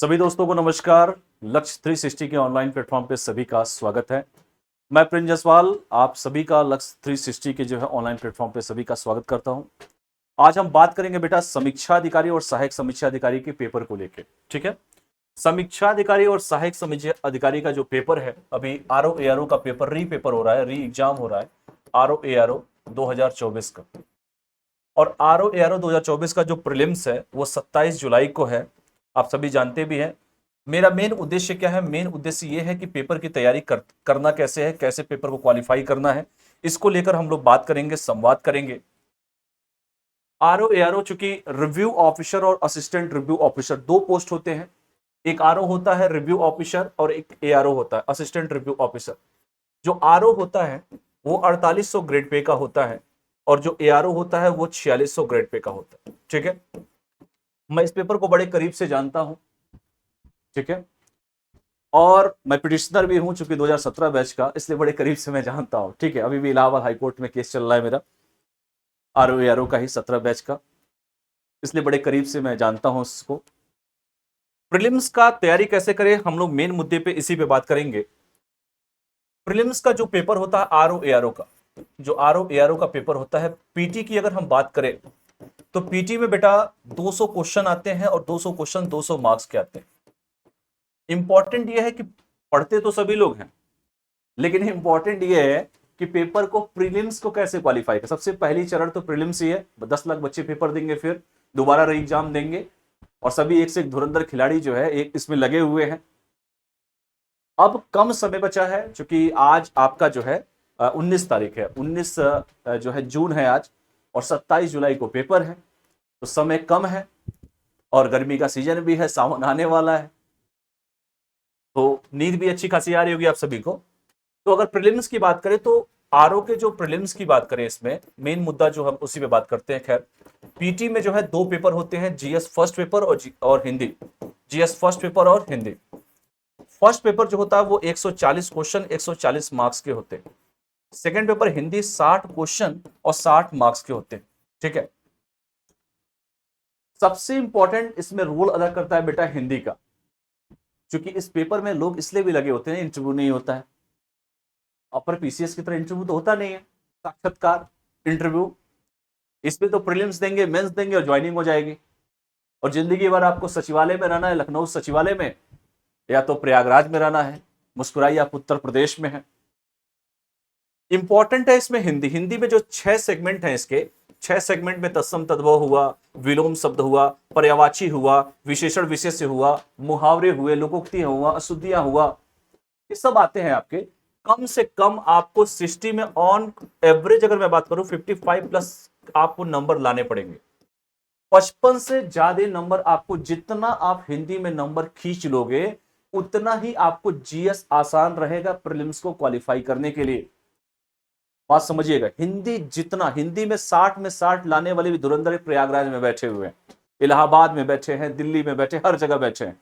सभी दोस्तों को नमस्कार। लक्ष्य 360 के ऑनलाइन प्लेटफॉर्म पे सभी का स्वागत है। मैं प्रिंस जायसवाल आप सभी का लक्ष्य 360 के जो है ऑनलाइन प्लेटफॉर्म पे सभी का स्वागत करता हूं। आज हम बात करेंगे बेटा समीक्षा अधिकारी और सहायक समीक्षा अधिकारी के पेपर को लेकर। ठीक है, समीक्षा अधिकारी और सहायक समीक्षा अधिकारी का जो पेपर है, अभी आरओ एआरओ का पेपर री पेपर हो रहा है, री एग्जाम हो रहा है आरओ एआरओ 2024 का। और आरओ एआरओ 2024 का जो प्रीलिम्स है वो 27 जुलाई को है, आप सभी जानते भी हैं। मेरा मेन उद्देश्य क्या है? मेन उद्देश्य ये है कि पेपर की तैयारी करना कैसे है, कैसे पेपर को क्वालिफाई करना है, इसको लेकर हम लोग बात करेंगे, संवाद करेंगे। आरओ एआरओ चूंकि रिव्यू ऑफिसर और असिस्टेंट रिव्यू ऑफिसर दो पोस्ट होते हैं। एक आरओ होता है रिव्यू ऑफिसर और एक एआरओ होता है असिस्टेंट रिव्यू ऑफिसर। जो आरओ होता है वो 4800 ग्रेड पे का होता है और जो एआरओ होता है वो 4600 ग्रेड पे का होता है। ठीक है, मैं इस पेपर को बड़े करीब से जानता हूं। ठीक है, और मैं पिटिशनर भी हूं चूंकि 2017 बैच का, इसलिए बड़े करीब से मैं जानता हूं। ठीक है, अभी भी इलाहाबाद हाईकोर्ट में केस चल रहा है मेरा आरओ एआरओ का ही 17 बैच का, इसलिए बड़े करीब से मैं जानता हूं इसको। प्रीलिम्स का तैयारी कैसे करें, हम लोग मेन मुद्दे पे इसी पे बात करेंगे। प्रीलिम्स का जो पेपर होता है आरओ एआरओ का, जो आरओ एआरओ का पेपर होता है, पीटी की अगर हम बात करें तो पीटी में बेटा 200 क्वेश्चन आते हैं और 200 क्वेश्चन 200 मार्क्स के आते हैं। इंपॉर्टेंट यह है कि पढ़ते तो सभी लोग हैं, लेकिन इंपॉर्टेंट यह है कि पेपर को प्रीलिम्स को कैसे क्वालिफाई कर। सबसे पहली चरण तो प्रीलिम्स ही है। 10 लाख बच्चे पेपर देंगे, फिर दोबारा री एग्जाम देंगे और सभी एक से एक धुरंधर खिलाड़ी जो है एक इसमें लगे हुए हैं। अब कम समय बचा है, क्योंकि आज आपका जो है 19 तारीख है, 19 जो है जून है आज, और 27 जुलाई को पेपर है, तो समय कम है और गर्मी का सीजन भी है, सावन आने वाला है, तो नींद भी अच्छी खासी आ रही होगी आप सभी को। तो अगर प्रीलिम्स की बात करें तो आरओ के जो प्रीलिम्स की बात करें, इसमें मेन मुद्दा जो हम उसी पे बात करते हैं। खैर, पीटी में जो है दो पेपर होते हैं, जीएस फर्स्ट पेपर और हिंदी। जीएस फर्स्ट पेपर और हिंदी। फर्स्ट पेपर जो होता है वो 140 क्वेश्चन 140 मार्क्स के होते हैं। सेकेंड पेपर हिंदी 60 क्वेश्चन और 60 मार्क्स के होते हैं। ठीक है, सबसे इंपॉर्टेंट इसमें रोल अदा करता है बेटा हिंदी का, क्योंकि इस पेपर में लोग इसलिए भी लगे होते हैं, इंटरव्यू नहीं होता है। अपर पीसीएस की तरह इंटरव्यू तो होता नहीं है, साक्षात्कार इंटरव्यू। इसमें तो प्रीलिम्स देंगे, मेंस देंगे और ज्वाइनिंग हो जाएगी। और जिंदगी भर आपको सचिवालय में रहना है, लखनऊ सचिवालय में, या तो प्रयागराज में रहना है, मुस्कुराइए आप उत्तर प्रदेश में है। इंपॉर्टेंट है इसमें हिंदी। हिंदी में जो 6 सेगमेंट हैं, इसके 6 सेगमेंट में तत्सम तद्भव हुआ, विलोम शब्द हुआ, पर्यायवाची हुआ, विशेषण विशेष्य हुआ, मुहावरे हुए, लोकोक्ति हुआ, अशुद्धियां हुआ, ये सब आते हैं आपके। कम से कम आपको 60 में ऑन एवरेज अगर मैं बात करूं 55 प्लस आपको नंबर लाने पड़ेंगे। 55 से ज्यादा नंबर आपको, जितना आप हिंदी में नंबर खींच लोगे उतना ही आपको जीएस आसान रहेगा प्रीलिम्स को क्वालिफाई करने के लिए। बात समझिएगा, हिंदी जितना, हिंदी में 60 में 60 लाने वाले भी धुरंधर प्रयागराज में बैठे हुए हैं, इलाहाबाद में बैठे हैं, दिल्ली में बैठे, हर जगह बैठे हैं,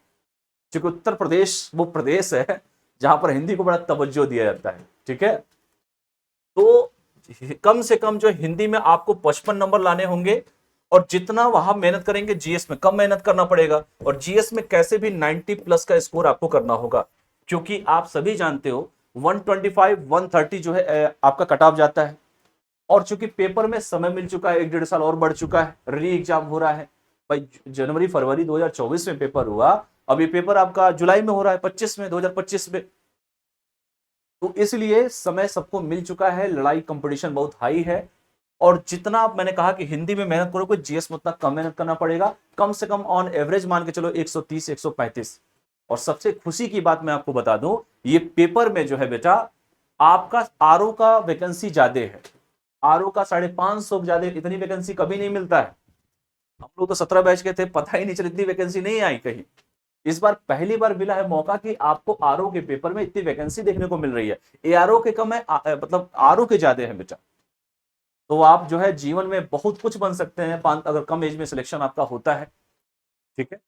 क्योंकि उत्तर प्रदेश वो प्रदेश है जहां पर हिंदी को बड़ा तवज्जो दिया जाता है। ठीक है, तो कम से कम जो हिंदी में आपको 55 नंबर लाने होंगे, और जितना वहां मेहनत करेंगे जीएस में कम मेहनत करना पड़ेगा। और जीएस में कैसे भी 90 प्लस का स्कोर आपको करना होगा, क्योंकि आप सभी जानते हो 125 130 जो है आपका कट ऑफ जाता है। और चूंकि पेपर में समय मिल चुका है, 1 डेढ़ साल और बढ़ चुका है, री एग्जाम हो रहा है भाई। जनवरी फरवरी 2024 में पेपर हुआ, अब ये पेपर आपका जुलाई में हो रहा है, 25 में 2025 में। तो इसलिए समय सबको मिल चुका है, लड़ाई कंपटीशन बहुत हाई है। और जितना आप, मैंने कहा कि हिंदी में मेहनत करोगे जीएस में उतना कम मेहनत करना पड़ेगा, कम से कम ऑन एवरेज मान के चलो 130 135। और सबसे खुशी की बात मैं आपको बता दूं, ये पेपर में जो है बेटा आपका आरओ का वैकेंसी ज्यादा है। आरओ का 550 ज्यादा, इतनी वैकेंसी कभी नहीं मिलता है। हम लोग तो 17 बैच के थे, पता ही नहीं चला, इतनी वैकेंसी नहीं आई कहीं। इस बार पहली बार मिला है मौका कि आपको आरओ के पेपर में इतनी वैकेंसी देखने को मिल रही है। एआरओ के कम है, मतलब आरओ के ज्यादा है बेटा। तो आप जो है जीवन में बहुत कुछ बन सकते हैं अगर कम एज में सिलेक्शन आपका होता है। ठीक है,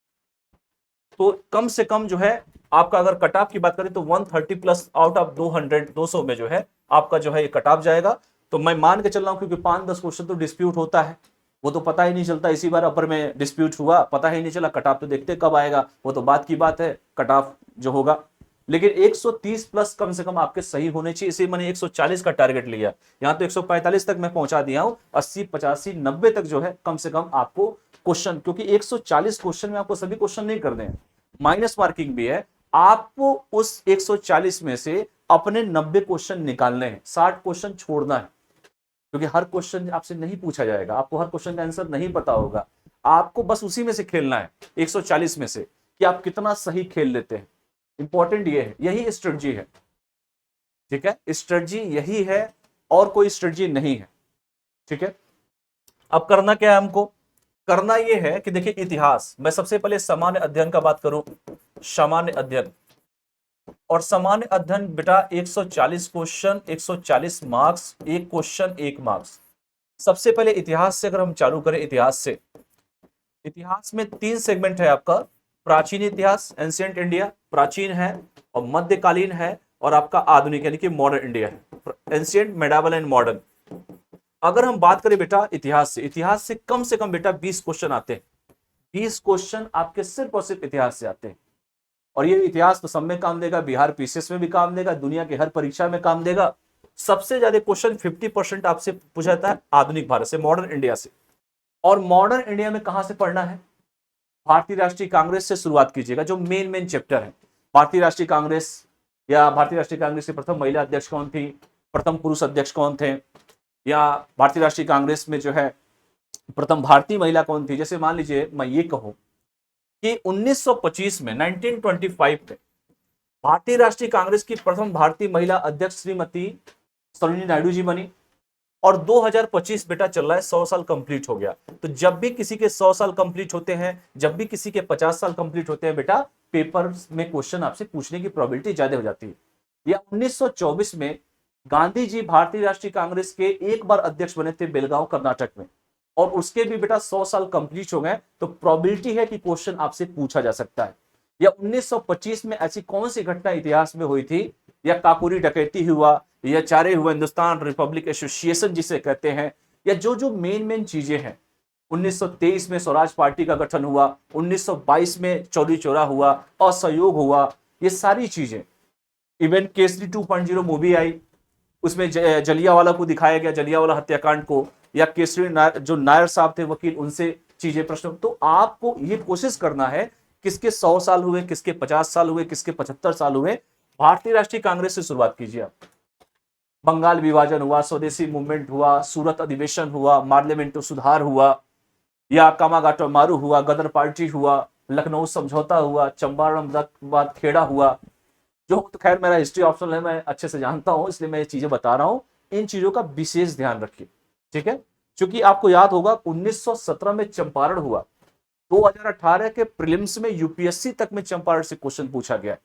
तो कम से कम जो है आपका, अगर कट ऑफ की बात करें तो 130 प्लस आउट ऑफ 200 में जो है आपका जो है ये कट ऑफ जाएगा। तो मैं मान के चल रहा हूं, क्योंकि 5-10 क्वेश्चन तो डिस्प्यूट होता है, वो तो पता ही नहीं चलता, इसी बार अपर में डिस्प्यूट हुआ, पता ही नहीं चला, कट ऑफ तो देखते कब आएगा, वो तो बात की बात है कट ऑफ जो होगा। लेकिन 130 प्लस कम से कम आपके सही होने चाहिए, इसी मैंने 140 का टारगेट लिया। यहां तो 145 तक मैं पहुंचा दिया हूं, 80 85 90 तक जो है कम से कम आपको क्वेश्चन, क्योंकि 140 क्वेश्चन में आपको सभी क्वेश्चन नहीं करने हैं, माइनस मार्किंग भी है। आपको उस 140 में से अपने 90 क्वेश्चन निकालने हैं, 60 क्वेश्चन छोड़ना है, क्योंकि हर क्वेश्चन आपसे नहीं पूछा जाएगा, आपको हर क्वेश्चन का आंसर नहीं पता होगा, आपको बस उसी में से खेलना है 140 में से कि आप कितना सही खेल लेते हैं। इंपॉर्टेंट ये है, यही स्ट्रेटजी है, ठीक है, स्ट्रेटजी यही है और कोई स्ट्रेटजी नहीं है, ठीक है। अब करना क्या है हमको, करना यह है कि देखिए इतिहास, मैं सबसे पहले सामान्य अध्ययन का बात करूं, सामान्य अध्ययन, और सामान्य अध्ययन बेटा 140 क्वेश्चन 140 मार्क्स, एक क्वेश्चन 1 मार्क्स। सबसे पहले इतिहास से अगर हम चालू करें, इतिहास से, इतिहास में 3 सेगमेंट है आपका, प्राचीन इतिहास एंशिएंट इंडिया, प्राचीन है, और मध्यकालीन है, और आपका आधुनिक यानी कि मॉडर्न इंडिया है, एंशिएंट मेडावल एंड मॉडर्न। अगर हम बात करें बेटा इतिहास से कम से कम बेटा 20 क्वेश्चन आते हैं, 20 क्वेश्चन आपके सिर्फ और सिर्फ इतिहास से आते हैं। और ये इतिहास तो सब में काम देगा, बिहार पीसीएस में भी काम देगा, दुनिया के हर परीक्षा में काम देगा। सबसे ज्यादा क्वेश्चन 50% आपसे पूछा जाता है आधुनिक भारत से, मॉडर्न इंडिया से। और मॉडर्न इंडिया में कहां से पढ़ना है, भारतीय राष्ट्रीय कांग्रेस से शुरुआत कीजिएगा, जो मेन चैप्टर है। भारतीय राष्ट्रीय कांग्रेस, या भारतीय राष्ट्रीय कांग्रेस की प्रथम महिला अध्यक्ष कौन थी, प्रथम पुरुष अध्यक्ष कौन थे, या भारतीय राष्ट्रीय कांग्रेस में जो है प्रथम भारतीय महिला कौन थी। जैसे मान लीजिए मैं ये कहूं कि 1925 में 1925 में भारतीय राष्ट्रीय कांग्रेस की प्रथम भारतीय महिला अध्यक्ष श्रीमती सरोजिनी नायडू जी बनी, और 2025 बेटा चल रहा है, 100 साल कंप्लीट हो गया। तो जब भी किसी के 100 साल कंप्लीट होते हैं, जब भी किसी के 50 साल कंप्लीट होते हैं बेटा, पेपर में क्वेश्चन आपसे पूछने की प्रोबेबिलिटी ज्यादा हो जाती है। या 1924 में गांधी जी भारतीय राष्ट्रीय कांग्रेस के एक बार अध्यक्ष बने थे बेलगांव कर्नाटक में, और उसके भी बेटा 100 साल कंप्लीट हो गए, तो प्रोबेबिलिटी है कि क्वेश्चन आपसे पूछा जा सकता है। या 1925 में ऐसी कौन सी घटना इतिहास में हुई थी, या काकोरी डकैती हुआ, या चारे हुआ हिंदुस्तान रिपब्लिक एसोसिएशन जिसे कहते हैं, या जो जो मेन चीजें हैं। 1923 में स्वराज पार्टी का गठन हुआ, 1922 में चौरी चौरा हुआ, असहयोग हुआ, ये सारी चीजें। इवन केसरी 2.0 मूवी आई, उसमें जलियांवाला को दिखाया गया, जलियांवाला हत्याकांड को, या केसरी जो नायर साहब थे वकील, उनसे चीजें प्रश्न। तो आपको ये कोशिश करना है, किसके 100 साल हुए, किसके 50 साल हुए, किसके 75 साल हुए, भारतीय राष्ट्रीय कांग्रेस से शुरुआत कीजिए आप। बंगाल विभाजन हुआ, स्वदेशी मूवमेंट हुआ, सूरत अधिवेशन हुआ, पार्लियामेंट सुधार हुआ, या कामागाटो मारू हुआ, गदर पार्टी हुआ, लखनऊ समझौता हुआ, चंपारण बाद खेड़ा हुआ, जो तो खैर मेरा हिस्ट्री ऑप्शनल है, मैं अच्छे से जानता हूं, इसलिए मैं ये चीजें बता रहा हूं। इन चीजों का विशेष ध्यान रखिए, ठीक है, क्योंकि आपको याद होगा 1917 में चंपारण हुआ, 2018 के प्रीलिम्स में यूपीएससी तक में चंपारण से क्वेश्चन पूछा गया।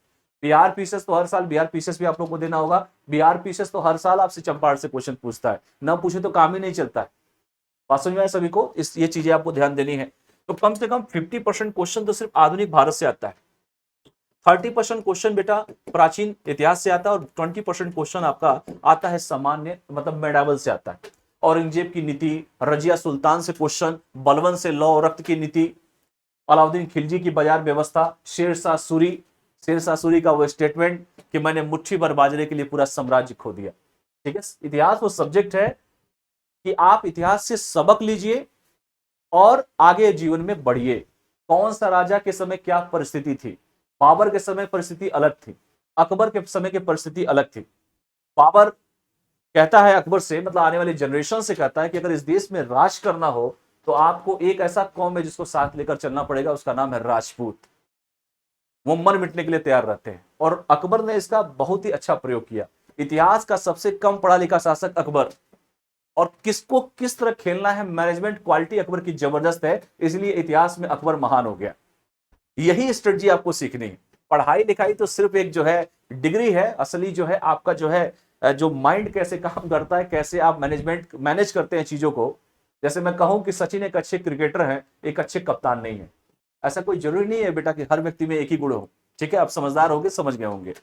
बिहार पीसीएस तो हर साल, बिहार पीसीएस भी आप लोगों को देना होगा, बिहार पीसीएस तो हर साल आपसे चंपारण से क्वेश्चन पूछता है, ना पूछे तो काम ही नहीं चलता है। बात समझ में आया सभी को, इस ये चीजें आपको ध्यान देनी है। तो कम से कम 50% क्वेश्चन तो सिर्फ आधुनिक भारत से आता है, 30% क्वेश्चन बेटा प्राचीन इतिहास से आता है, और 20% क्वेश्चन आपका आता है सामान्य मतलब मेडावल से आता है। औरंगजेब की नीति, रजिया सुल्तान से क्वेश्चन, बलवन से लौ रक्त की नीति, अलाउद्दीन खिलजी की बाजार व्यवस्था, शेर शाह सूरी का वो स्टेटमेंट कि मैंने मुट्ठी भर बाजरे के लिए पूरा साम्राज्य खो दिया। ठीक है, इतिहास वो सब्जेक्ट है कि आप इतिहास से सबक लीजिए और आगे जीवन में बढ़िए। कौन सा राजा के समय क्या परिस्थिति थी, बाबर के समय परिस्थिति अलग थी, अकबर के समय की परिस्थिति अलग थी। बाबर कहता है अकबर से, मतलब आने वाली जनरेशन से कहता है कि अगर इस देश में राज करना हो तो आपको एक ऐसा कौम है जिसको साथ लेकर चलना पड़ेगा, उसका नाम है राजपूत। वो मर मिटने के लिए तैयार रहते हैं, और अकबर ने इसका बहुत ही अच्छा प्रयोग किया। इतिहास का सबसे कम पढ़ा लिखा शासक अकबर, और किसको किस तरह खेलना है, मैनेजमेंट क्वालिटी अकबर की जबरदस्त है, इसलिए इतिहास में अकबर महान हो गया। यही स्ट्रेटजी आपको सीखनी है। पढ़ाई लिखाई तो सिर्फ एक जो है डिग्री है, असली जो है आपका जो है जो माइंड कैसे काम करता है, कैसे आप मैनेज करते हैं चीजों को। जैसे मैं कहूं कि सचिन एक अच्छे क्रिकेटर हैं, एक अच्छे कप्तान नहीं है, ऐसा कोई जरूरी नहीं है बेटा कि हर व्यक्ति में एक ही गुण हो। ठीक है, आप समझदार होंगे, समझ गए होंगे।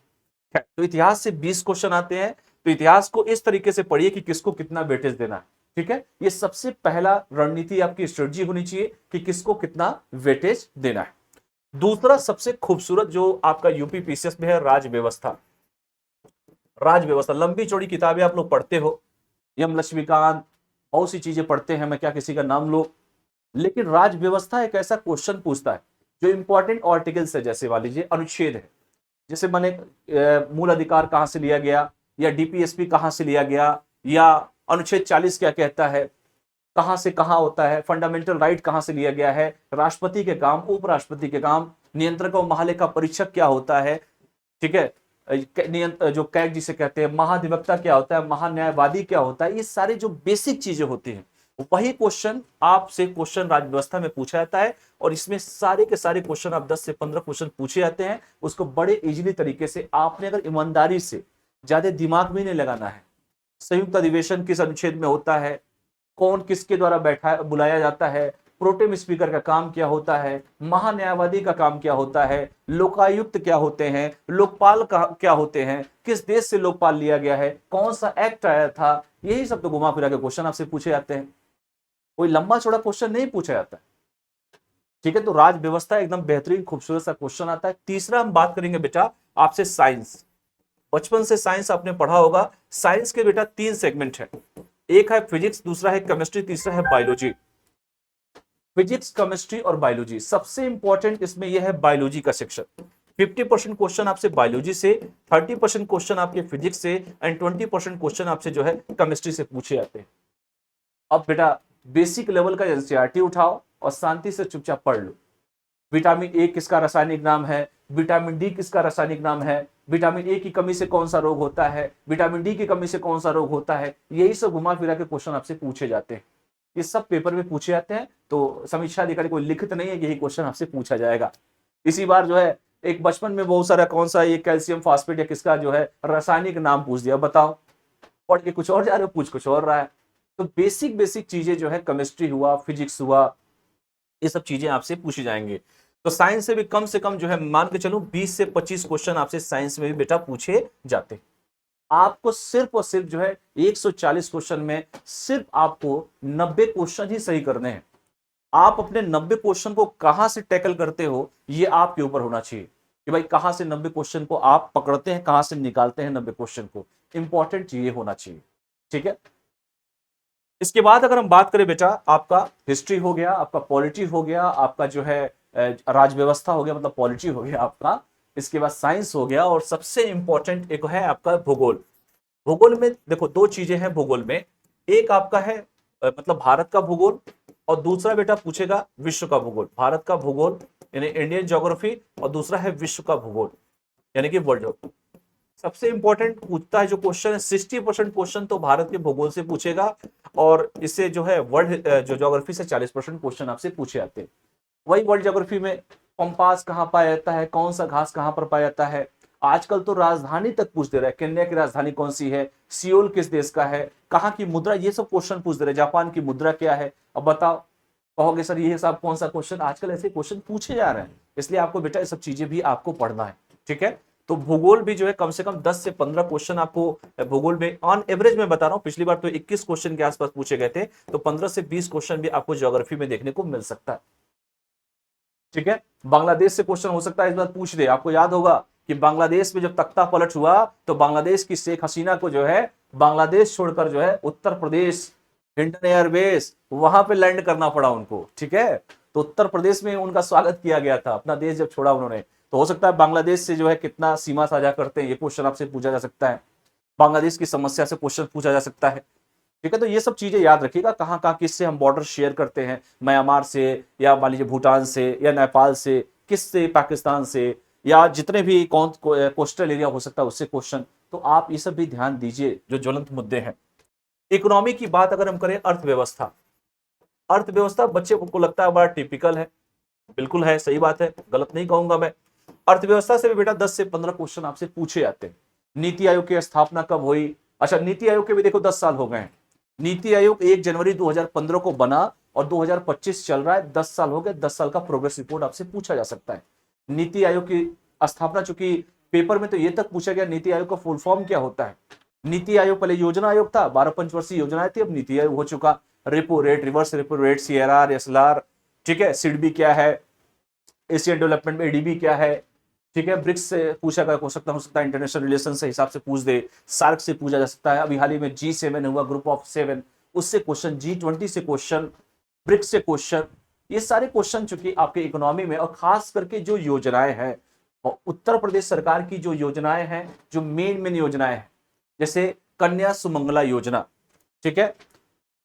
तो इतिहास से 20 क्वेश्चन आते हैं, तो इतिहास को इस तरीके से पढ़िए कि किसको कितना वेटेज देना है। ठीक है, ये सबसे पहला रणनीति आपकी स्ट्रेटजी होनी चाहिए कि किसको कितना वेटेज देना है। दूसरा सबसे खूबसूरत जो आपका यूपी पीसीएस में है, राज व्यवस्था। राज व्यवस्था लंबी चौड़ी किताबें आप लोग पढ़ते हो, यम लक्ष्मीकांत, बहुत सी चीजें पढ़ते हैं, मैं क्या किसी का नाम लो, लेकिन राज व्यवस्था एक ऐसा क्वेश्चन पूछता है जो इंपॉर्टेंट आर्टिकल्स है, जैसे मान लीजिए अनुच्छेद है, जैसे माने मूल अधिकार कहां से लिया गया, या डीपीएसपी कहां से लिया गया, या अनुच्छेद 40 क्या कहता है, कहां से कहां होता है, फंडामेंटल राइट कहां से लिया गया है, राष्ट्रपति के काम, उपराष्ट्रपति के काम, नियंत्रक और महालेखा परीक्षक क्या होता है, ठीक है, जो कैग जिसे कहते हैं, महाधिवक्ता क्या होता है, महान्यायवादी क्या होता है, ये सारी जो बेसिक चीजें होती हैं वही क्वेश्चन आपसे क्वेश्चन राज्य व्यवस्था में पूछा जाता है। और इसमें सारे के सारे क्वेश्चन, आप 10 से 15 क्वेश्चन पूछे जाते हैं, उसको बड़े इजीली तरीके से आपने अगर ईमानदारी से, ज्यादा दिमाग भी नहीं लगाना है। संयुक्त अधिवेशन किस अनुच्छेद में होता है, कौन किसके द्वारा बैठा बुलाया जाता है, प्रोटेम स्पीकर का काम क्या होता है, महान्यायवादी का काम क्या होता है, लोकायुक्त क्या होते हैं, लोकपाल क्या होते हैं, किस देश से लोकपाल लिया गया है, कौन सा एक्ट आया था, यही सब तो घुमा फिरा के क्वेश्चन आपसे पूछे जाते हैं, कोई लंबा चौड़ा क्वेश्चन नहीं पूछा जाता है। ठीक है, तो राज व्यवस्था एकदम बेहतरीन खूबसूरत सा क्वेश्चन आता है। तीसरा हम बात करेंगे बेटा आपसे साइंस। बचपन से साइंस आपने पढ़ा होगा। साइंस के बेटा 3 सेगमेंट है, एक है फिजिक्स, दूसरा है केमिस्ट्री, तीसरा है बायोलॉजी। फिजिक्स, केमिस्ट्री और बायोलॉजी, सबसे इंपॉर्टेंट इसमें यह है बायोलॉजी का सेक्शन। 50% क्वेश्चन आपसे बायोलॉजी से, 30% क्वेश्चन आपके फिजिक्स से एंड 20% क्वेश्चन आपसे जो है केमिस्ट्री से पूछे जाते हैं। अब बेटा बेसिक लेवल का एनसीईआरटी उठाओ और शांति से चुपचाप पढ़ लो। विटामिन ए किसका रासायनिक नाम है, विटामिन डी किसका रासायनिक नाम है, विटामिन ए की कमी से कौन सा रोग होता है, विटामिन डी की कमी से कौन सा रोग होता है, यही सब घुमा फिरा के क्वेश्चन आपसे पूछे जाते हैं। ये सब पेपर में पूछे जाते हैं, तो समीक्षा अधिकारी कोई लिखित नहीं है कि यही क्वेश्चन आपसे पूछा जाएगा। इसी बार जो है एक बचपन में बहुत सारा कौन सा ये कैल्शियम फास्फेट या किसका जो है रासायनिक नाम पूछ दिया, बताओ पढ़ के कुछ और जा रहे हो, पूछ कुछ और रहा है। तो बेसिक बेसिक चीजें जो है केमिस्ट्री हुआ, फिजिक्स हुआ, ये सब चीजें आपसे पूछी जाएंगे। तो साइंस से भी कम से कम जो है मान के चलो 20 से 25 क्वेश्चन आपसे साइंस में भी बेटा पूछे जाते हैं। आपको सिर्फ और सिर्फ जो है 140 क्वेश्चन में सिर्फ आपको 90 क्वेश्चन ही सही करने हैं। आप अपने 90 क्वेश्चन को कहां से टैकल करते हो ये आपके ऊपर होना चाहिए कि भाई कहां से 90 क्वेश्चन को आप पकड़ते हैं, कहां से निकालते हैं 90 क्वेश्चन को, इंपॉर्टेंट ये होना चाहिए। ठीक है, इसके बाद अगर हम बात करें बेटा, आपका हिस्ट्री हो गया, आपका पॉलिटी हो गया, आपका जो है राज व्यवस्था हो गया, मतलब पॉलिटी हो गया आपका, इसके बाद साइंस हो गया, और सबसे इंपॉर्टेंट एक है आपका भूगोल। भूगोल में देखो 2 चीजें हैं भूगोल में, एक आपका है मतलब भारत का भूगोल, और दूसरा बेटा पूछेगा विश्व का भूगोल। भारत का भूगोल यानी इंडियन ज्योग्राफी, और दूसरा है विश्व का भूगोल यानी कि वर्ल्ड ज्योग्राफी। सबसे इंपॉर्टेंट पूछता है जो क्वेश्चन है, 60% क्वेश्चन तो भारत के भूगोल से पूछेगा, और इससे जो है वर्ल्ड जो ज्योग्राफी से 40% क्वेश्चन आपसे पूछे जाते हैं। वही वर्ल्ड ज्योग्राफी में पंपास कहाँ पाया जाता है, कौन सा घास कहाँ पर पाया जाता है, आजकल तो राजधानी तक पूछ दे रहा है, केन्या की राजधानी कौन सी है, सियोल किस देश का है, कहाँ की मुद्रा, ये सब क्वेश्चन पूछ दे रहे हैं, जापान की मुद्रा क्या है। अब बताओ, कहोगे सर ये सब कौन सा क्वेश्चन, आजकल ऐसे क्वेश्चन पूछे जा रहे हैं, इसलिए आपको बेटा ये सब चीजें भी आपको पढ़ना है। ठीक है, तो भूगोल भी जो है कम से कम 10 से 15 क्वेश्चन आपको भूगोल में ऑन एवरेज में बता रहा हूं, पिछली बार तो 21 क्वेश्चन के आसपास पूछे गए थे, तो 15 से 20 क्वेश्चन भी आपको ज्योग्राफी में देखने को मिल सकता है। ठीक है, बांग्लादेश से क्वेश्चन हो सकता है इस बार पूछ दे। आपको याद होगा कि बांग्लादेश में जब तख्ता पलट हुआ तो बांग्लादेश की शेख हसीना को जो है बांग्लादेश छोड़कर जो है उत्तर प्रदेश हिंडन एयरबेस वहां पे लैंड करना पड़ा उनको। ठीक है, तो उत्तर प्रदेश में उनका स्वागत किया गया था, अपना देश जब छोड़ा उन्होंने। तो हो सकता है बांग्लादेश से जो है कितना सीमा साझा करते हैं, ये क्वेश्चन आपसे पूछा जा सकता है। बांग्लादेश की समस्या से क्वेश्चन पूछा जा सकता है। ठीक है, तो ये सब चीजें याद रखिएगा, कहाँ कहाँ किससे हम बॉर्डर शेयर करते हैं, म्यांमार से, या मान लीजिए भूटान से, या नेपाल से, किससे, पाकिस्तान से, या जितने भी कोस्टल एरिया हो सकता है उससे क्वेश्चन। तो आप ये सब भी ध्यान दीजिए जो ज्वलंत मुद्दे हैं। इकोनॉमी की बात अगर हम करें, अर्थव्यवस्था, अर्थव्यवस्था बच्चे को लगता है बड़ा टिपिकल है, बिल्कुल है, सही बात है, गलत नहीं कहूंगा मैं। अर्थव्यवस्था से भी बेटा 10 से 15 क्वेश्चन आपसे पूछे जाते हैं। नीति आयोग की स्थापना कब हुई, अच्छा नीति आयोग के भी देखो 10 साल हो गए हैं। नीति आयोग 1 जनवरी 2015 को बना और 2025 चल रहा है, 10 साल हो गए। 10 साल का प्रोग्रेस रिपोर्ट आपसे पूछा जा सकता है। नीति आयोग की स्थापना, चूंकि पेपर में तो ये तक पूछा गया नीति आयोग का फुल फॉर्म क्या होता है, नीति आयोग पहले योजना आयोग था, 12 पंचवर्षीय योजनाएं थी, अब नीति आयोग हो चुका। Repo rate, reverse repo rate, CRR, SLR, ठीक है, सिडबी क्या है, एशियन डेवलपमेंट में एडीबी क्या है, ठीक है, ब्रिक्स से पूछा गया, हो सकता है इंटरनेशनल रिलेशन से हिसाब से पूछ दे, सार्क से पूछा जा सकता है, अभी हाल ही में G7 हुआ, ग्रुप ऑफ 7, उससे क्वेश्चन, G20 से क्वेश्चन, ब्रिक्स से क्वेश्चन, ये सारे क्वेश्चन चूंकि आपके इकोनॉमी में, और खास करके जो योजनाएं हैं, और उत्तर प्रदेश सरकार की जो योजनाएं हैं, जो मेन योजनाएं हैं, जैसे कन्या सुमंगला योजना, ठीक है,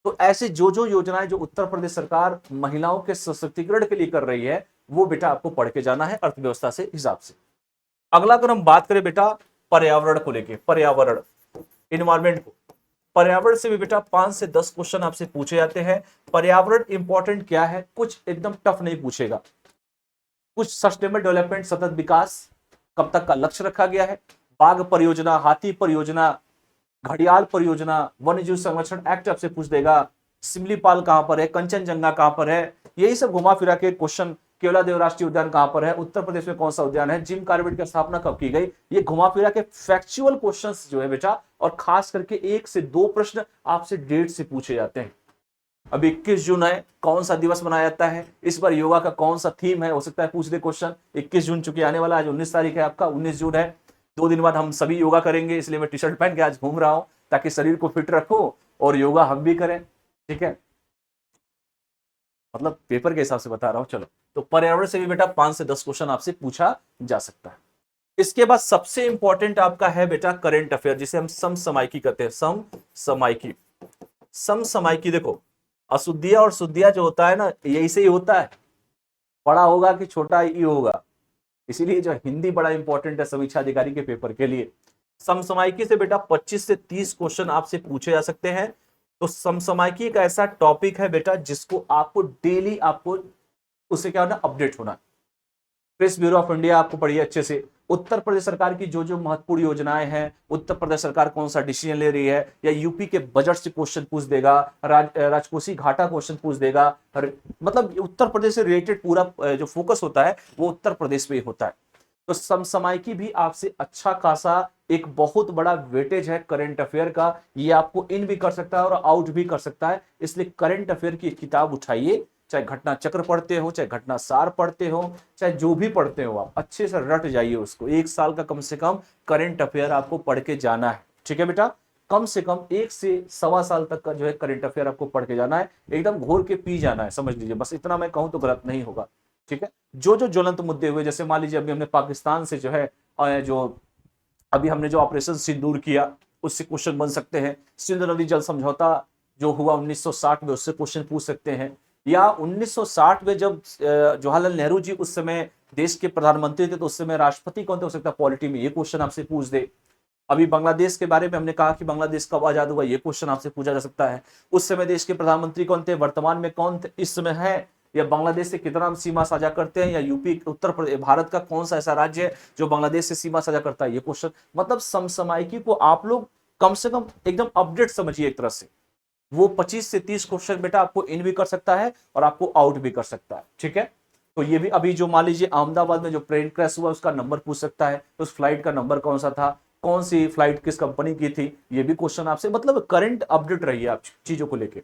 तो ऐसे जो योजनाएं जो उत्तर प्रदेश सरकार महिलाओं के सशक्तिकरण के लिए कर रही है, वो बेटा आपको पढ़ के जाना है अर्थव्यवस्था से हिसाब से। अगला अगर हम बात करें बेटा पर्यावरण को लेके, पर्यावरण, इन्वायरमेंट को, पर्यावरण से भी बेटा 5 से 10 क्वेश्चन आपसे पूछे जाते हैं। पर्यावरण इंपॉर्टेंट क्या है, कुछ एकदम टफ नहीं पूछेगा, कुछ सस्टेनेबल डेवलपमेंट, सतत विकास कब तक का लक्ष्य रखा गया है, बाघ परियोजना, हाथी परियोजना, घड़ियाल परियोजना, वन्य जीव संरक्षण एक्ट आपसे पूछ देगा, सिमलीपाल कहां पर है, कंचनजंगा कहां पर है, यही सब घुमा फिरा के क्वेश्चन, केवलादेव राष्ट्रीय उद्यान कहां पर है, उत्तर प्रदेश में कौन सा उद्यान है, जिम कॉर्बेट की स्थापना कब की गई, ये घुमा फिरा के फैक्चुअल क्वेश्चंस जो है बेटा, और खास करके 1 से 2 प्रश्न आपसे डेट से पूछे जाते हैं। अब 21 जून है, कौन सा दिवस मनाया जाता है, इस बार योगा का कौन सा थीम है, हो सकता है पूछ दे क्वेश्चन। 21 जून चूंकि आने वाला, आज 19 तारीख है आपका, 19 जून है, 2 दिन बाद हम सभी योगा करेंगे, इसलिए मैं टी शर्ट पहन के आज घूम रहा हूं, ताकि शरीर को फिट रखो और योगा हम भी करें, ठीक है, मतलब पेपर के हिसाब से बता रहा हूं। चलो, तो पर्यावरण से भी बेटा 5 से 10 क्वेश्चन आपसे पूछा जा सकता है। इसके बाद सबसे इंपॉर्टेंट आपका है बेटा करंट अफेयर, जिसे हम समसामयिकी कहते हैं, समसामयिकी। समसामयिकी देखो, अशुद्धिया और शुद्धिया जो होता है ना, यही से ही होता है, बड़ा होगा कि छोटा ही होगा, इसीलिए जो हिंदी बड़ा इंपॉर्टेंट है समीक्षा अधिकारी के पेपर के लिए। समसामयिकी से बेटा 25 से 30 क्वेश्चन आपसे पूछे जा सकते हैं। तो समसामयिकी एक ऐसा टॉपिक है बेटा जिसको आपको डेली आपको उससे क्या होना, अपडेट होना। प्रेस ब्यूरो ऑफ इंडिया आपको पढ़िए अच्छे से, उत्तर प्रदेश सरकार की जो महत्वपूर्ण योजनाएं हैं, उत्तर प्रदेश सरकार कौन सा डिसीजन ले रही है, या यूपी के बजट से क्वेश्चन पूछ देगा, राजकोषीय घाटा क्वेश्चन पूछ देगा, मतलब उत्तर प्रदेश से रिलेटेड पूरा जो फोकस होता है वो उत्तर प्रदेश पे ही होता है। तो समसामयिकी भी आपसे अच्छा खासा एक बहुत बड़ा वेटेज है करंट अफेयर का, ये आपको इन भी कर सकता है और आउट भी कर सकता है, इसलिए करंट अफेयर की किताब उठाइए, चाहे घटना चक्र पढ़ते हो, चाहे घटना सार पढ़ते हो, चाहे जो भी पढ़ते हो, आप अच्छे से रट जाइए उसको। 1 साल का कम से कम करंट अफेयर आपको पढ़ के जाना है, ठीक है बेटा, कम से कम 1 से सवा साल तक का जो है करंट अफेयर आपको पढ़ के जाना है, एकदम घोर के पी जाना है, समझ लीजिए, बस इतना मैं कहूं तो गलत नहीं होगा, ठीक है। जो ज्वलंत मुद्दे हुए, जैसे मान लीजिए अभी हमने पाकिस्तान से जो है जो अभी हमने जो ऑपरेशन सिंदूर किया, उससे क्वेश्चन बन सकते हैं। सिंधु नदी जल समझौता जो हुआ 1960 में, उससे क्वेश्चन पूछ सकते हैं। या 1960 में जब जवाहरलाल नेहरू जी उस समय देश के प्रधानमंत्री थे, तो उस समय राष्ट्रपति कौन थे, हो सकता है पॉलिटी में ये क्वेश्चन आपसे पूछ दे। अभी बांग्लादेश के बारे में हमने कहा कि बांग्लादेश कब आजाद हुआ, ये क्वेश्चन आपसे पूछा जा सकता है। उस समय देश के प्रधानमंत्री कौन थे, वर्तमान में कौन थे, इस समय है, या बांग्लादेश से कितना सीमा साझा करते हैं, या यूपी उत्तर प्रदेश भारत का कौन सा ऐसा राज्य है जो बांग्लादेश से सीमा साझा करता है, ये क्वेश्चन। मतलब समसामयिकी को आप लोग कम से कम एकदम अपडेट समझिए एक तरह से। वो 25 से 30 क्वेश्चन बेटा आपको इन भी कर सकता है और आपको आउट भी कर सकता है, ठीक है। तो ये भी, अभी जो मान लीजिए अहमदाबाद में जो प्लेन क्रैश हुआ उसका नंबर पूछ सकता है, उस फ्लाइट का नंबर कौन सा था, कौन सी फ्लाइट किस कंपनी की थी, ये भी क्वेश्चन आपसे, मतलब करंट अपडेट रहिए आप चीजों को लेके।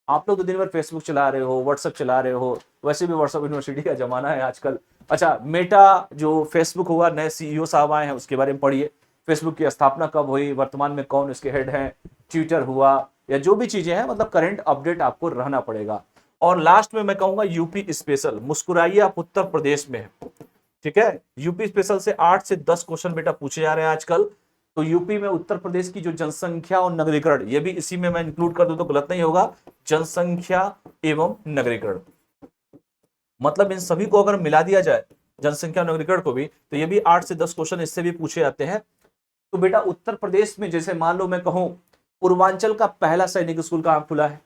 आप लोग तो दिन भर फेसबुक चला रहे हो, व्हाट्सएप चला रहे हो, वैसे भी व्हाट्सएप यूनिवर्सिटी का जमाना है आजकल। अच्छा, मेटा जो फेसबुक हुआ, नए सीईओ साहब आए हैं, उसके बारे में पढ़िए, फेसबुक की स्थापना कब हुई, वर्तमान में कौन इसके हेड हैं, ट्विटर हुआ, या जो भी चीजें हैं, मतलब करंट अपडेट आपको रहना पड़ेगा। और लास्ट में मैं कहूंगा यूपी स्पेशल, मुस्कुराइए आप उत्तर प्रदेश में, ठीक है। यूपी स्पेशल से 8 से 10 क्वेश्चन बेटा पूछे जा रहे हैं आजकल। तो यूपी में उत्तर प्रदेश की जो जनसंख्या और नगरीकरण, ये भी इसी में मैं इंक्लूड कर दूं तो गलत नहीं होगा, जनसंख्या एवं नगरीकरण, मतलब इन सभी को अगर मिला दिया जाए, जनसंख्या नगरीकरण को भी, तो ये भी 8 से 10 क्वेश्चन इससे भी पूछे जाते हैं। तो बेटा उत्तर प्रदेश में, जैसे मान लो मैं कहूं पूर्वांचल का पहला सैनिक स्कूल कहां खुला है,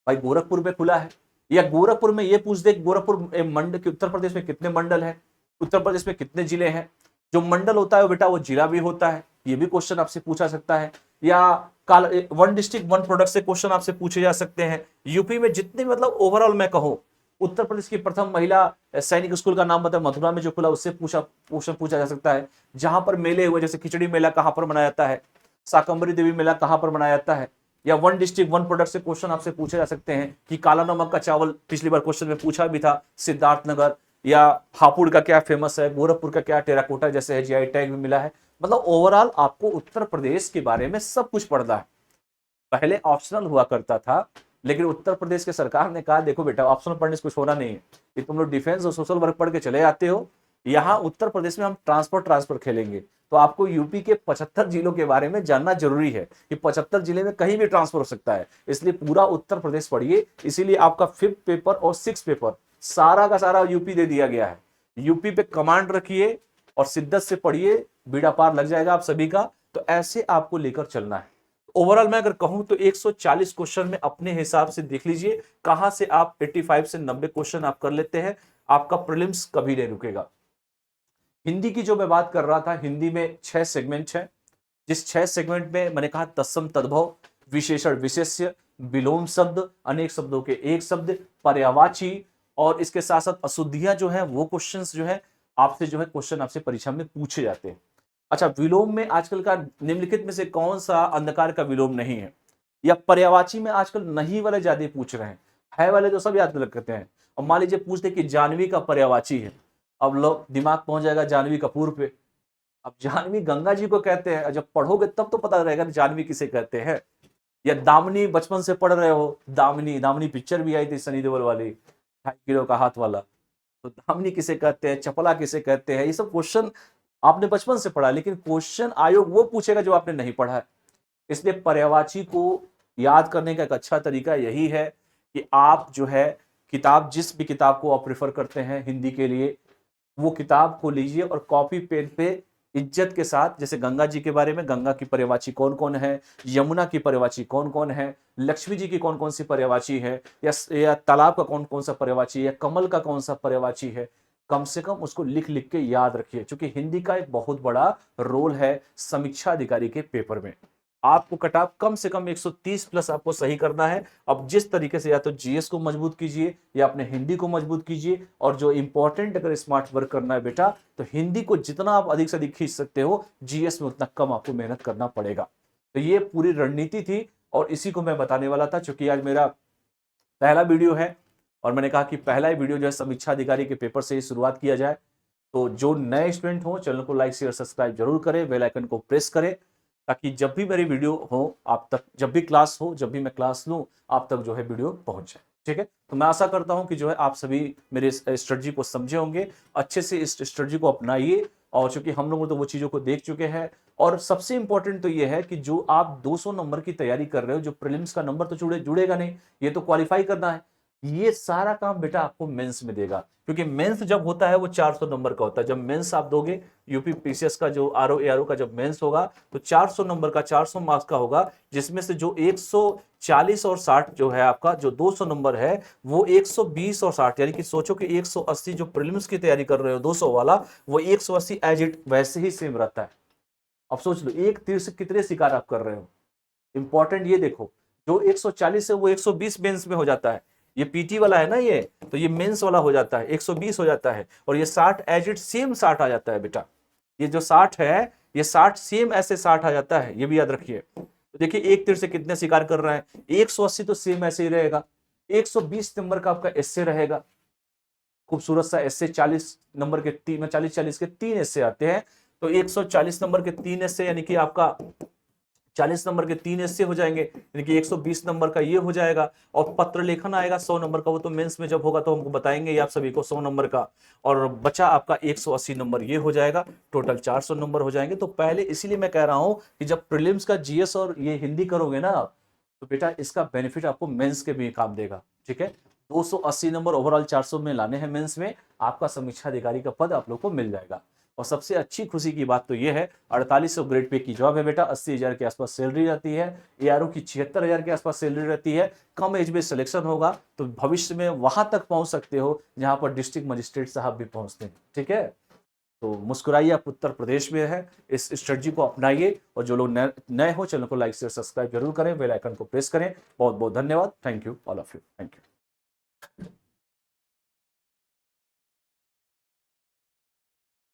भाई गोरखपुर में खुला है। या गोरखपुर में ये पूछ दे, गोरखपुर मंडल के, उत्तर प्रदेश में कितने मंडल है, उत्तर प्रदेश में कितने जिले हैं। जो मंडल होता है बेटा वो जिला भी होता है, ये भी क्वेश्चन आपसे पूछा सकता है। या वन डिस्ट्रिक्ट वन प्रोडक्ट से क्वेश्चन आपसे पूछे जा सकते हैं। यूपी में जितने, मतलब ओवरऑल मैं कहूं, उत्तर प्रदेश की प्रथम महिला सैनिक स्कूल का नाम बताया, मथुरा में जो खुला, उससे क्वेश्चन पूछा जा सकता है। जहां पर मेले हुए, जैसे खिचड़ी मेला कहां पर मनाया जाता है, शाकंभरी देवी मेला कहां पर मनाया जाता है? या वन डिस्ट्रिक्ट वन प्रोडक्ट से क्वेश्चन आपसे पूछे जा सकते हैं कि काला नमक का चावल पिछली बार क्वेश्चन में पूछा भी था, सिद्धार्थनगर। या हापुड़ का क्या फेमस है, गोरखपुर का क्या टेराकोटा जैसे है, जीआई टैग भी मिला है। मतलब ओवरऑल आपको उत्तर प्रदेश के बारे में सब कुछ पढ़ना है। पहले ऑप्शनल हुआ करता था, लेकिन उत्तर प्रदेश के सरकार ने कहा देखो बेटा ऑप्शनल पढ़ने से कुछ होना नहीं है, कि तुम लोग डिफेंस और सोशल वर्क पढ़ के चले जाते हो, यहाँ उत्तर प्रदेश में हम ट्रांसफर खेलेंगे। तो आपको यूपी के 75 जिलों के बारे में जानना जरूरी है कि 75 जिले में कहीं भी ट्रांसफर हो सकता है, इसलिए पूरा उत्तर प्रदेश पढ़िए। इसीलिए आपका 5th पेपर और 6th पेपर सारा का सारा यूपी दे दिया गया है। यूपी पे कमांड रखिए और शिद्दत से पढ़िए, बीड़ा पार लग जाएगा आप सभी का। तो ऐसे आपको लेकर चलना है। ओवरऑल मैं अगर कहूं तो 140 क्वेश्चन में अपने हिसाब से देख लीजिए कहां से आप 85 से 90 क्वेश्चन आप कर लेते हैं, आपका प्रीलिम्स कभी नहीं रुकेगा। हिंदी की जो मैं बात कर रहा था, हिंदी में 6 सेगमेंट है, जिस 6 सेगमेंट में मैंने कहा तत्सम तद्भव, विशेषण विशेष्य, विलोम शब्द, अनेक शब्दों के एक शब्द, पर्यायवाची, और इसके साथ साथ अशुद्धियां जो है वो क्वेश्चंस जो है आपसे जो है क्वेश्चन आपसे परीक्षा में पूछे जाते हैं। अच्छा, विलोम में आजकल का निम्नलिखित में से कौन सा अंधकार का विलोम नहीं है? या पर्यायवाची में आजकल नहीं वाले ज्यादा पूछ रहे हैं, है वाले तो सब याद करते हैं। अब मान लीजिए पूछते कि जानवी का पर्यायवाची है, अब लोग दिमाग पहुंच जाएगा जानवी कपूर पे। अब जानवी गंगा जी को कहते हैं, जब पढ़ोगे तब तो पता रहेगा जानवी किसे कहते हैं। या दामिनी बचपन से पढ़ रहे हो, दामिनी दामिनी पिक्चर भी आई थी सनी देओल वाली, 2.5 किलो का हाथ वाला, तो दामिनी किसे कहते हैं, चपला किसे कहते हैं, ये सब क्वेश्चन आपने बचपन से पढ़ा, लेकिन क्वेश्चन आयोग वो पूछेगा जो आपने नहीं पढ़ा है। इसलिए पर्यायवाची को याद करने का एक अच्छा तरीका यही है कि आप जो है किताब, जिस भी किताब को आप प्रेफर करते हैं हिंदी के लिए, वो किताब को लीजिए और कॉपी पेन पे इज्जत के साथ, जैसे गंगा जी के बारे में, गंगा की पर्यायवाची कौन कौन है, यमुना की पर्यायवाची कौन कौन है, लक्ष्मी जी की कौन कौन सी पर्यायवाची है, या तालाब का कौन कौन सा पर्यायवाची है, कमल का कौन सा पर्यायवाची है, कम से कम उसको लिख लिख के याद रखिए। क्योंकि हिंदी का एक बहुत बड़ा रोल है समीक्षा अधिकारी के पेपर में। आपको कटऑफ कम से कम 130 प्लस आपको सही करना है। अब जिस तरीके से या तो जीएस को मजबूत कीजिए या अपने हिंदी को मजबूत कीजिए, और जो इंपॉर्टेंट अगर स्मार्ट वर्क करना है बेटा, तो हिंदी को जितना आप अधिक से अधिक खींच सकते हो, जीएस में उतना कम आपको मेहनत करना पड़ेगा। तो ये पूरी रणनीति थी और इसी को मैं बताने वाला था। चूंकि आज मेरा पहला वीडियो है और मैंने कहा कि पहला ही वीडियो जो है समीक्षा अधिकारी के पेपर से ही शुरुआत किया जाए, तो जो नए स्टूडेंट हो चैनल को लाइक शेयर सब्सक्राइब जरूर करें, बेल आइकन को प्रेस करें, ताकि जब भी मेरी वीडियो हो आप तक, जब भी क्लास हो, जब भी मैं क्लास लूं, आप तक जो है वीडियो पहुंच जाए। ठीक है, तो मैं आशा करता हूं कि जो है आप सभी मेरे इस स्ट्रेटजी को समझे होंगे, अच्छे से इस स्ट्रेटजी को अपनाइए। और चूंकि हम लोग तो वो चीजों को देख चुके हैं, और सबसे इंपॉर्टेंट तो ये है कि जो आप 200 नंबर की तैयारी कर रहे हो, जो प्रीलिम्स का नंबर तो जुड़ेगा नहीं, ये तो क्वालिफाई करना है, ये सारा काम बेटा आपको मेंस में देगा। क्योंकि मेंस जब होता है वो 400 नंबर का होता है। जब मेंस आप दोगे, यूपी पीसीएस का जो आरओ एआरओ का जब मेंस होगा, तो 400 नंबर का, 400 मार्क्स का होगा, जिसमें से जो 140 और 60 जो है आपका, जो 200 नंबर है वो 120 और 60, यानी कि सोचो कि 180 जो प्रीलिम्स की तैयारी कर रहे हो 200 वाला, वो 180 एज इट वैसे ही सेम रहता है। अब सोच लो एक तीर से कितने शिकार आप कर रहे हो। इंपॉर्टेंट ये देखो, जो 140 है वो 120 मेंस में हो जाता है। ये पीटी वाला है ना, ये तो ये मेंस वाला हो जाता है, 120 हो जाता है। और ये 60 एज इट सेम 60 आ जाता है बेटा। ये जो 60 है, ये 60 सेम ऐसे 60 आ जाता है, ये भी याद रखिए। तो देखिए एक तीर से कितने शिकार कर रहा है। 180 तो सेम ऐसे ही रहेगा। 120 नंबर का आपका एस्से रहेगा, खूबसूरत सा एस्से। 40 नंबर के 40 के 3 एस्से आते हैं। तो 140 नंबर के 3 एस्से, यानी कि आपका 40 नंबर के 3 एस्से हो जाएंगे, यानी कि 120 नंबर का ये हो जाएगा। और पत्र लेखन आएगा 100 नंबर का, वो तो मेंस में जब होगा तो हमको बताएंगे, ये आप सभी को 100 नंबर का। और बचा आपका 180 नंबर, ये हो जाएगा। टोटल 400 नंबर हो जाएंगे। तो पहले इसीलिए मैं कह रहा हूं कि जब प्रीलिम्स का जीएस और ये हिंदी करोगे ना, तो बेटा इसका बेनिफिट आपको मेंस के भी काम देगा। ठीक है, 280 नंबर ओवरऑल 400 में लाने हैं मेंस में, आपका समीक्षा अधिकारी का पद आप लोग को मिल जाएगा। और सबसे अच्छी खुशी की बात तो यह है, 4800 ग्रेड पे की जॉब है बेटा, 80,000 के आसपास सैलरी रहती है, एआरओ की 76,000 के आसपास सैलरी रहती है। कम एज में सिलेक्शन होगा तो भविष्य में वहां तक पहुंच सकते हो जहां पर डिस्ट्रिक्ट मजिस्ट्रेट साहब भी पहुंचते हैं। ठीक है, तो मुस्कुराइए, आप उत्तर प्रदेश में है, इस स्ट्रेटजी को अपनाइए। और जो लोग नए हो चैनल को लाइक शेयर सब्सक्राइब जरूर करें, बेल आइकन को प्रेस करें। बहुत बहुत धन्यवाद। Thank you all of you. Thank you.